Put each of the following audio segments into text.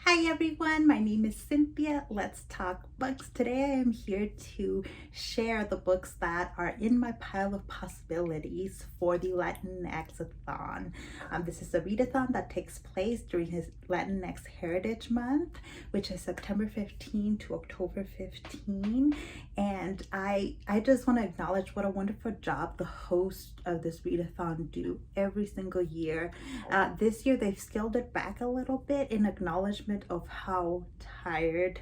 Hi everyone, my name is Cynthia. Let's talk books. Today I am here to share the books that are in my pile of possibilities for the Latinxathon. This is a readathon that takes place during his Latinx Heritage Month, which is September 15 to October 15. And I just want to acknowledge what a wonderful job the host of this readathon do every single year. This year they've scaled it back a little bit in acknowledgement of how tired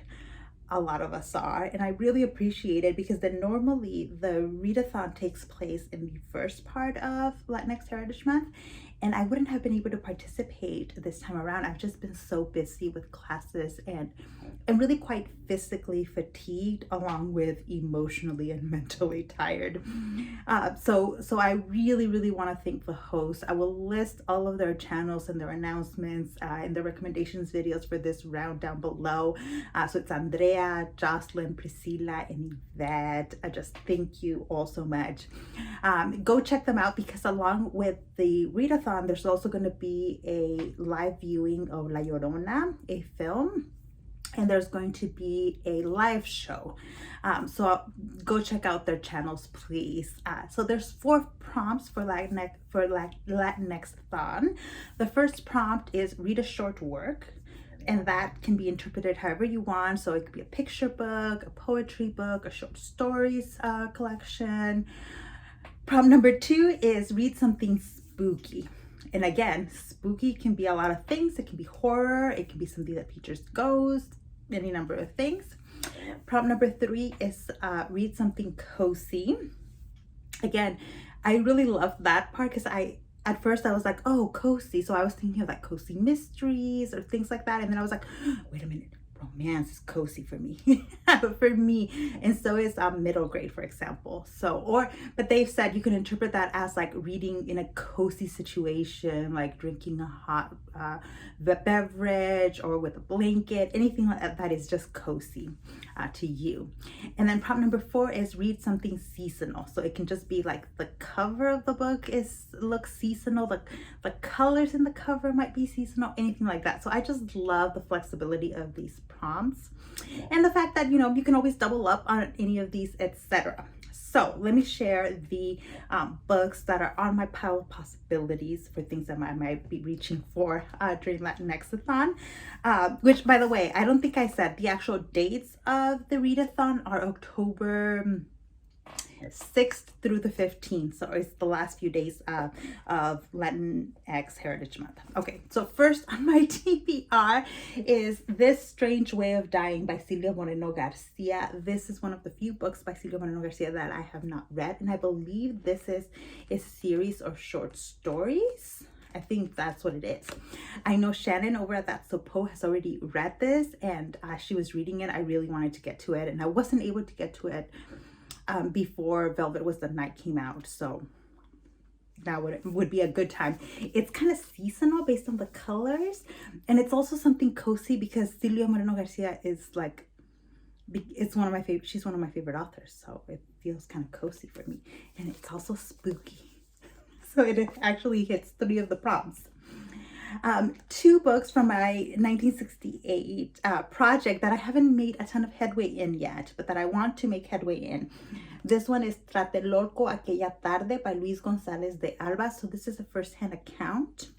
a lot of us are, and I really appreciate it because then normally the readathon takes place in the first part of Latinx Heritage Month, and I wouldn't have been able to participate this time around. I've just been so busy with classes and really quite physically fatigued along with emotionally and mentally tired. So I really want to thank the host. I will list all of their channels and their announcements and their recommendations videos for this round down below. So it's Andrea, Jocelyn, Priscilla, and Yvette. I just thank you all so much. Go check them out because along with the readathon, there's also going to be a live viewing of La Llorona, a film. And there's going to be a live show. So go check out their channels, please. So there's 4 prompts for Latinxathon. The first prompt is read a short work. And that can be interpreted however you want. So it could be a picture book, a poetry book, a short stories collection. Prompt number 2 is read something spooky. And again, spooky can be a lot of things. It can be horror. It can be something that features ghosts, any number of things. Prompt number 3 is read something cozy. Again, I really love that part because at first I was like, oh, cozy. So I was thinking of like cozy mysteries or things like that. And then I was like, wait a minute. Romance is cozy for me. And so is middle grade, for example. But they've said you can interpret that as like reading in a cozy situation, like drinking a hot beverage or with a blanket, anything like that is just cozy to you. And then prompt number 4 is read something seasonal. So it can just be like the cover of the book looks seasonal, the colors in the cover might be seasonal, anything like that. So I just love the flexibility of these prompts and the fact that you can always double up on any of these, etc. So let me share the books that are on my pile of possibilities for things that I might be reaching for during Latinxathon, which, by the way, I don't think I said the actual dates of the readathon are October 6th through the 15th. So it's the last few days of Latinx Heritage Month. Okay, so first on my TBR is This Strange Way of Dying by Silvia Moreno-Garcia. This is one of the few books by Silvia Moreno-Garcia that I have not read, and I believe this is a series of short stories. I think that's what it is. I know Shannon over at That So Po has already read this, and she was reading it. I really wanted to get to it, and I wasn't able to get to it before Velvet Was the Night came out, so now would be a good time. It's kind of seasonal based on the colors, and it's also something cozy because Silvia Moreno-Garcia is like, it's one of my favorite, she's one of my favorite authors, so it feels kind of cozy for me. And it's also spooky, so it actually hits 3 of the prompts. 2 books from my 1968 project that I haven't made a ton of headway in yet, but that I want to make headway in. This one is Tlatelolco, Aquella Tarde by Luis Gonzalez de Alba. So this is a first-hand account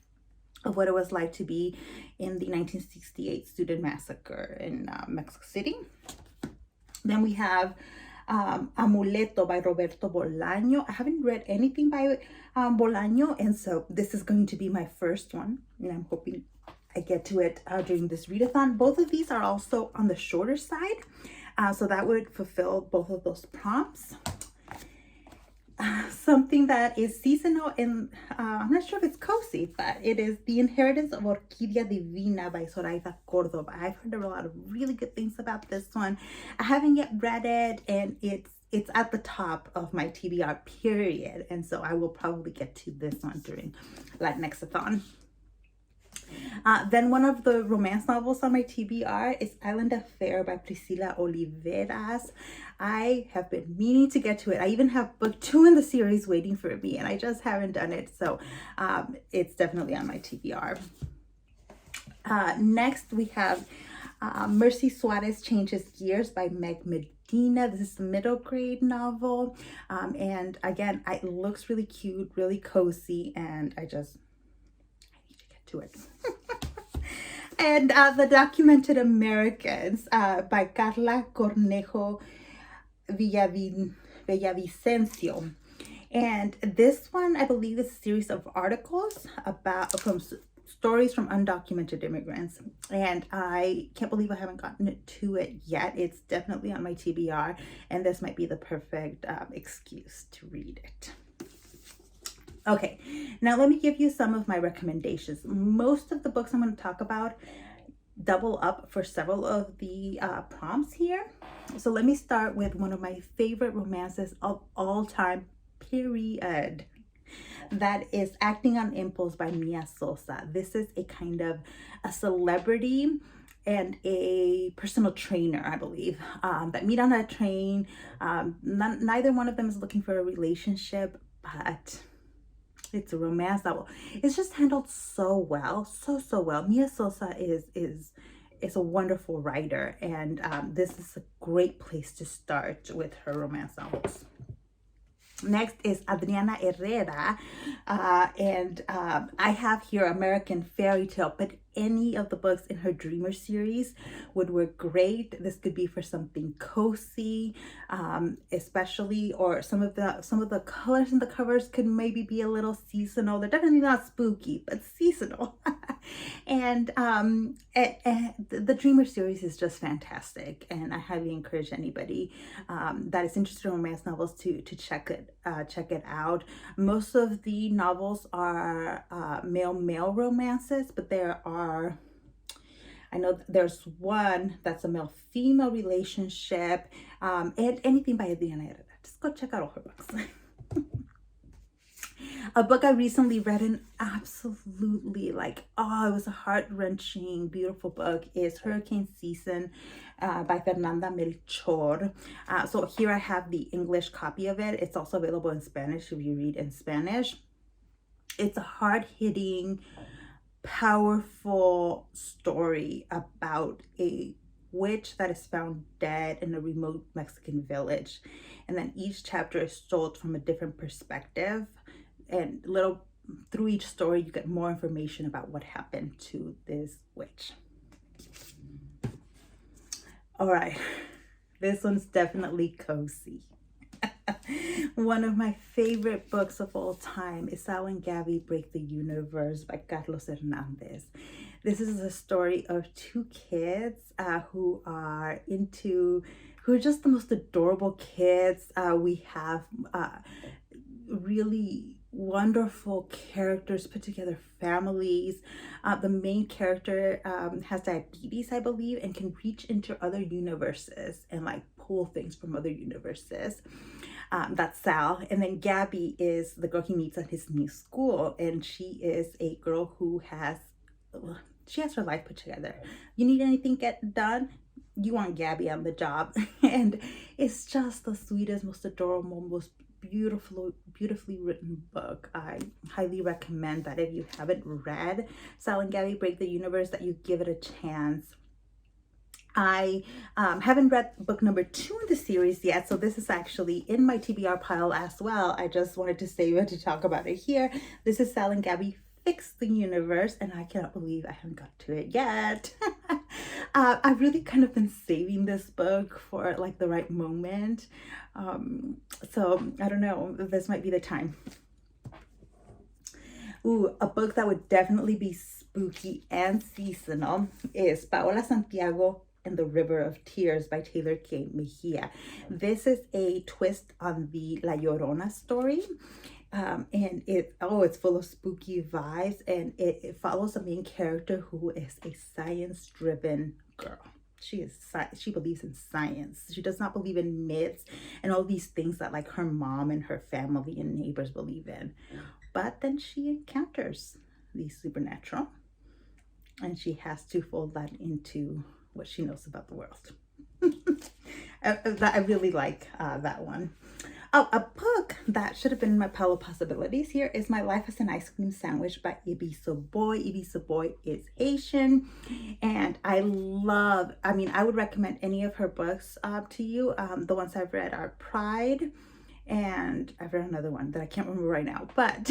of what it was like to be in the 1968 student massacre in Mexico City. Then we have Amuleto by Roberto Bolano. I haven't read anything by Bolano, and so this is going to be my first one, and I'm hoping I get to it during this readathon. Both of these are also on the shorter side, so that would fulfill both of those prompts. Something that is seasonal and I'm not sure if it's cozy, but it is The Inheritance of Orquidia Divina by Zoraida, Cordova. I've heard a lot of really good things about this one. I haven't yet read it, and it's at the top of my TBR period, and so I will probably get to this one during Latinxathon. Then one of the romance novels on my TBR is Island Affair by Priscilla Oliveras. I have been meaning to get to it. I even have book 2 in the series waiting for me, and I just haven't done it. So it's definitely on my TBR. Next, we have Merci Suarez Changes Gears by Medina. This is a middle grade novel. And again, it looks really cute, really cozy, and I need to get to it. And The Documented Americans by Karla, Cornejo, Villavicencio. And this one, I believe, is a series of articles from stories from undocumented immigrants. And I can't believe I haven't gotten to it yet. It's definitely on my TBR, and this might be the perfect excuse to read it. Okay, now let me give you some of my recommendations. Most of the books I'm going to talk about double up for several of the prompts here. So let me start with one of my favorite romances of all time, period. That is Acting on Impulse by Mia Sosa. This is a kind of a celebrity and a personal trainer, I believe, that meet on a train. Neither one of them is looking for a relationship, but it's a romance novel. It's just handled so well, so well. Mia Sosa is a wonderful writer, and this is a great place to start with her romance novels. Next is Adriana Herrera, and I have here American Fairy Tale, but any of the books in her Dreamer series would work great. This could be for something cozy, especially, or some of the colors in the covers could maybe be a little seasonal. They're definitely not spooky, but seasonal. And the Dreamer series is just fantastic, and I highly encourage anybody that is interested in romance novels to check it out. Most of the novels are male romances, but I know there's one that's a male-female relationship, and anything by Adriana Herrera. Just go check out all her books. A book I recently read and absolutely it was a heart-wrenching, beautiful book is Hurricane Season by Fernanda Melchor. So here I have the English copy of it. It's also available in Spanish if you read in Spanish. It's a hard-hitting, powerful story about a witch that is found dead in a remote Mexican village. And then each chapter is told from a different perspective. And through each story, you get more information about what happened to this witch. All right, this one's definitely cozy. One of my favorite books of all time is Sal and Gabby Break the Universe by Carlos Hernandez. This is a story of two kids who are just the most adorable kids. We have really wonderful characters, put together families. The main character has diabetes, I believe, and can reach into other universes and pull things from other universes. That's Sal. And then Gabby is the girl he meets at his new school, and she is a girl who has her life put together. You need anything get done, you want Gabby on the job. And it's just the sweetest, most adorable, most beautifully written book. I highly recommend that if you haven't read Sal and Gabby Break the Universe, that you give it a chance. I haven't read book number 2 in the series yet, so this is actually in my TBR pile as well. I just wanted to save it to talk about it here. This is Sal and Gabby Fix the Universe, and I cannot believe I haven't got to it yet. I've really kind of been saving this book for the right moment. So I don't know, this might be the time. Ooh, a book that would definitely be spooky and seasonal is Paola, Santiago, and the River of Tears by Taylor K. Mejia. This is a twist on the La Llorona story. And it's full of spooky vibes, and it follows the main character who is a science-driven girl. She believes in science. She does not believe in myths and all these things that her mom and her family and neighbors believe in. But then she encounters the supernatural, and she has to fold that into what she knows about the world. I really like that one. Oh, a book that should have been my Paola possibilities. Here is My Life as an Ice Cream Sandwich by Zoboi. Zoboi is Asian, and I mean, I would recommend any of her books to you. The ones I've read are Pride, and I've read another one that I can't remember right now, but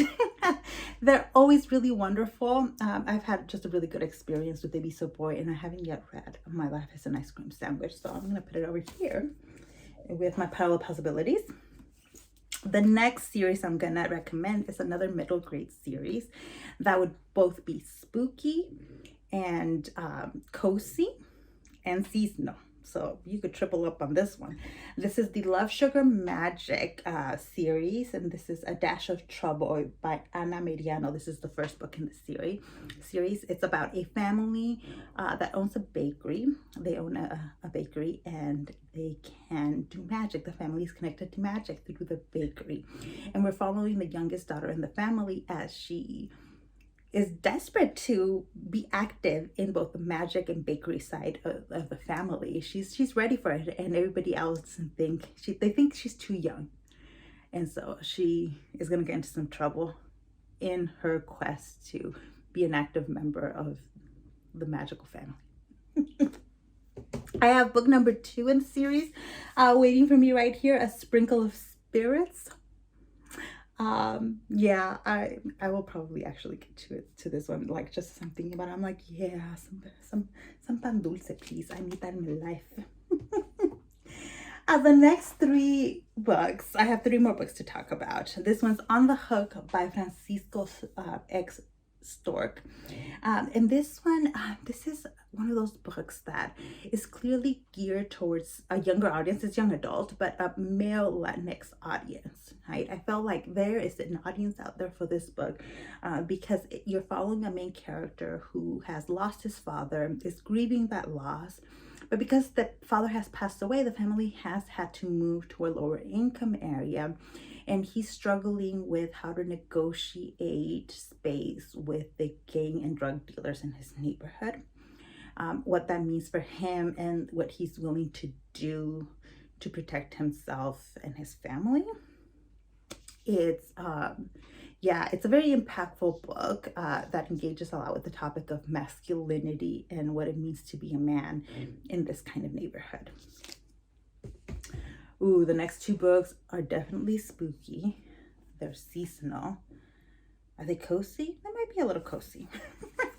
they're always really wonderful. I've had just a really good experience with Zoboi, and I haven't yet read My Life as an Ice Cream Sandwich, so I'm gonna put it over here with my Paola possibilities. The next series I'm gonna recommend is another middle grade series that would both be spooky and cozy and seasonal. So you could triple up on this one. This is the Love, Sugar, Magic series, and this is A Dash of Trouble by Ana Mediano. This is the first book in the series. It's about a family that owns a bakery. They own a bakery, and they can do magic. The family is connected to magic through the bakery. And we're following the youngest daughter in the family as she is desperate to be active in both the magic and bakery side of the family. She's ready for it, and everybody else they think she's too young, and so she is gonna get into some trouble in her quest to be an active member of the magical family. I have book number 2 in the series waiting for me right here, A Sprinkle of Spirits. Yeah, I will probably actually get to this one, like just something about it. I'm like, yeah, some pan dulce, please. I need that in my life. The next 3 books, I have 3 more books to talk about. This one's On the Hook by Francisco X. Stork. And this one, this is one of those books that is clearly geared towards a younger audience. It's young adult, but a male Latinx audience, right? I felt like there is an audience out there for this book because you're following a main character who has lost his father, is grieving that loss. But because the father has passed away, the family has had to move to a lower income area, and he's struggling with how to negotiate space with the gang and drug dealers in his neighborhood. What that means for him and what he's willing to do to protect himself and his family. It's it's a very impactful book that engages a lot with the topic of masculinity and what it means to be a man in this kind of neighborhood. Ooh, the next 2 books are definitely spooky. They're seasonal. Are they cozy? They might be a little cozy.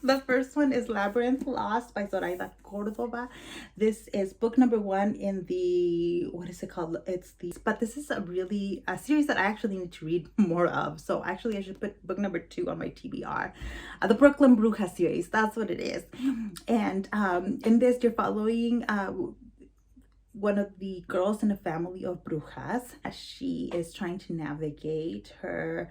The first one is Labyrinth Lost by Zoraida Cordova. This is book number 1 in the, what is it called? But this is a series that I actually need to read more of. So actually I should put book number 2 on my TBR. The Brooklyn Bruja series, that's what it is. And in this, you're following one of the girls in a family of brujas. She is trying to navigate her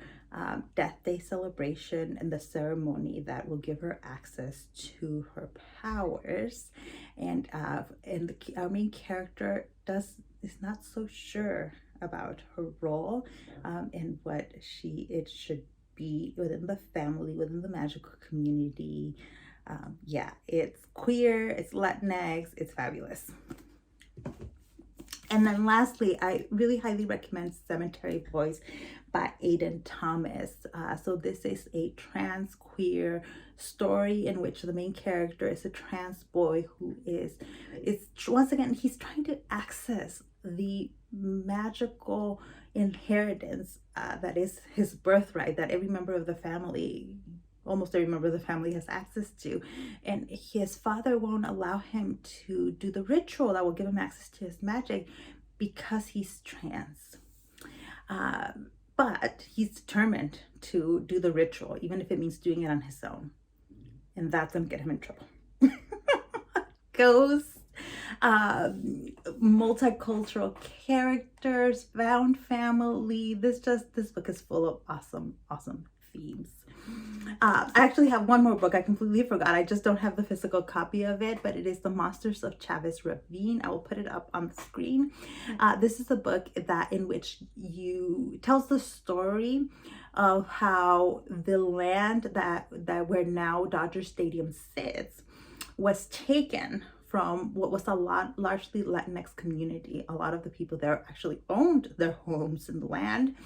death day celebration and the ceremony that will give her access to her powers. And our main character is not so sure about her role and what it should be within the family, within the magical community. It's queer, it's Latinx, it's fabulous. And then lastly, I really highly recommend Cemetery Boys by Aiden Thomas. So this is a trans queer story in which the main character is a trans boy who once again, he's trying to access the magical inheritance that is his birthright, that almost every member of the family has access to, and his father won't allow him to do the ritual that will give him access to his magic because he's trans. But he's determined to do the ritual, even if it means doing it on his own, and that's gonna get him in trouble. Ghosts, multicultural characters, found family. This book is full of awesome themes. I actually have one more book. I completely forgot. I just don't have the physical copy of it, but it is The Monsters of Chavez Ravine. I will put it up on the screen. This is a book in which tells the story of how the land that where now Dodger Stadium sits was taken from what was a largely Latinx community. A lot of the people there actually owned their homes and land,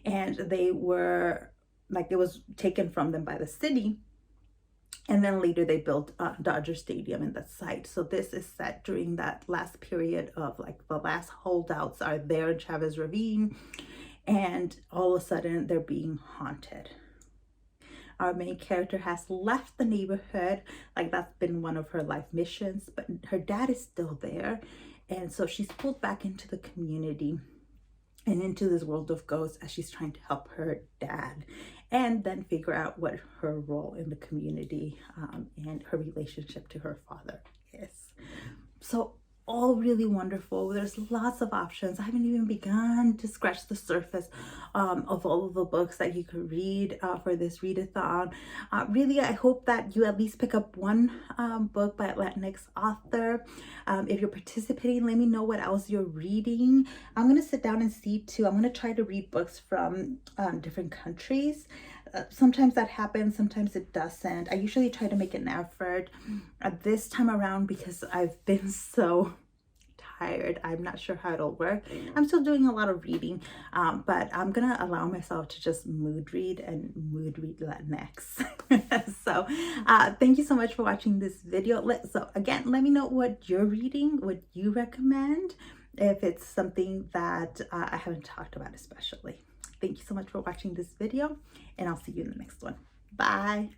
and they were like, it was taken from them by the city. And then later they built Dodger Stadium in that site. So this is set during that last period of like the last holdouts are there in Chavez Ravine, and all of a sudden they're being haunted. Our main character has left the neighborhood, like that's been one of her life missions, but her dad is still there. And so she's pulled back into the community and into this world of ghosts as she's trying to help her dad and then figure out what her role in the community and her relationship to her father is. So all really wonderful. There's lots of options. I haven't even begun to scratch the surface of all of the books that you could read for this readathon. Really, I hope that you at least pick up one book by a Latinx author. If you're participating, let me know what else you're reading. I'm going to sit down and see too. I'm going to try to read books from different countries. Sometimes that happens, sometimes it doesn't. I usually try to make an effort this time around because I've been so tired. I'm not sure how it'll work. I'm still doing a lot of reading, but I'm gonna allow myself to just mood read Latinx. So thank you so much for watching this video. So again, let me know what you're reading, what you recommend, if it's something that I haven't talked about especially. Thank you so much for watching this video, and I'll see you in the next one. Bye.